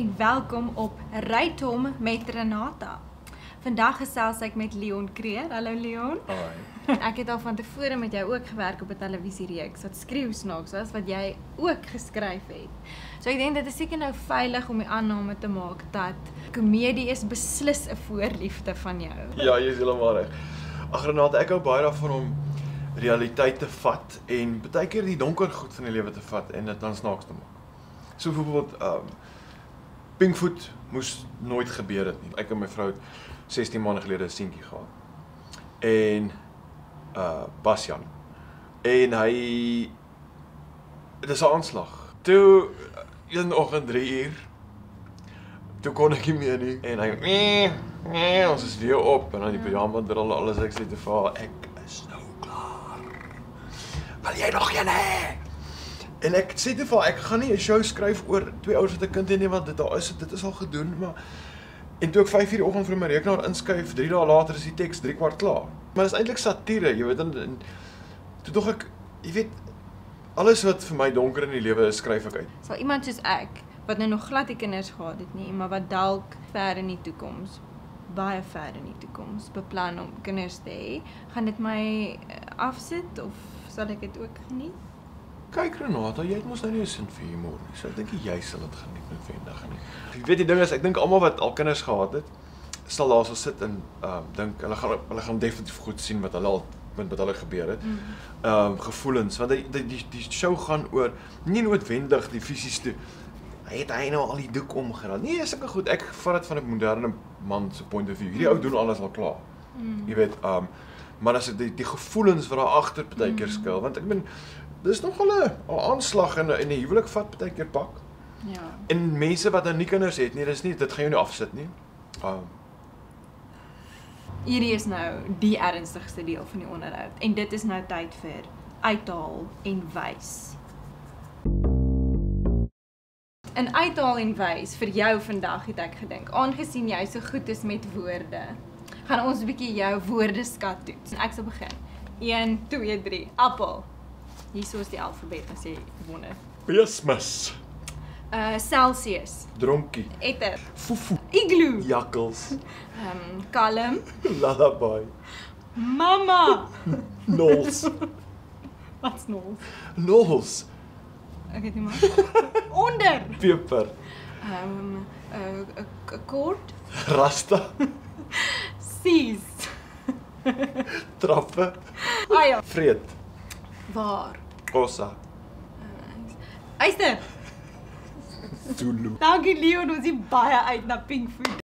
en welkom op Ryt hom met Renata. Vandag gesels ek met Leon Kreer. Hallo Leon. Hi. Ek het al van tevore met jou ook gewerk op 'n televisiereeks wat skreeusnaaks was wat jy ook geskryf het. So ek dink dit is seker nou veilig om die aanname te maak dat komedie is beslis 'n voorliefde van jou. Ja, jy is heeltemal reg. Ag Renate, ek hou baie daarvan om realiteit te vat en baie keer die donker goed van die lewe te vat en dit dan snaaks te maak. So byvoorbeeld Pinkfoot moes nooit gebeur het nie. Ek en my vrou het 16 maande gelede 'n seentjie gehad. En Basjan. En hy dit is 'n aanslag. Toe een oggend 3 uur. Toe kon ek nie meer nie en hy ons is weer op en dan die pyjama drol alles ek sê te vir ek is nou klaar. Wil jy nog een hê? En ek sê te vir ek gaan nie 'n show skryf oor 2 ouers wat 'n kind het nie want dit is al gedoen, maar en toe ek 5:00 die oggend vir my rekenaar inskuif, 3 dae later is die teks 3/4 klaar. Maar dit is eintlik satire, jy weet, en toe dog ek, jy weet, alles wat vir my donker in die lewe is, skryf ek uit. Sal iemand soos ek wat nou nog glad nie kinders gehad het nie, maar wat dalk ver in die toekoms, baie ver in die toekoms beplan om kinders te hê, gaan dit my afsit of sal ek dit ook geniet? Kyk Renata, jy het mos nou nie 'n sin vir humor nie, so ek dink jy sal dit geniet noodwendig nie. Jy weet die ding is, ek dink almal wat al kinders gehad het, sal daar so sit en dink hulle gaan definitief goed sien wat hulle al met wat hulle gebeur het. Gevoelens, want die show gaan oor nie noodwendig die fisies toe. Hy nou al die doek omgeraai. Nee, sulke goed. Ek vat dit van 'n moderne man se point of view. Hierdie ou doen alles al klaar. Jy weet, maar as die gevoelens wat daar agter baie keer skuil, want ek bedoel dis nogal 'n aanslag in 'n huwelik vat baie keer pak. Ja. En mense wat nou nie kinders het nie, dit gaan jou nie afsit nie. Hierdie is nou die ernstigste deel van die onderhoud en dit is nou tyd vir uithaal en wys. In uithaal en wys vir jou vandag het ek gedink, aangesien jy so goed is met woorde, gaan ons 'n bietjie jou woordeskat toets. En ek sal begin. 1, 2, 3. Appel. Hierso is die alfabet as jy wonder. Beesmis. Celsius. Dronkie. Etter. Foefo. Igloo. Jakkels. Kalm. Lullaby. Mama. Nols. Wat's nog? Nols. Ek het nie maar. Onder. Peper. Kort. Rasta. Sies. Trappe. Ah ja. Vreet. Waar? Kossa. Eyster. Zulu. Dankie Leon, ons is baie uit na Pinkfoot.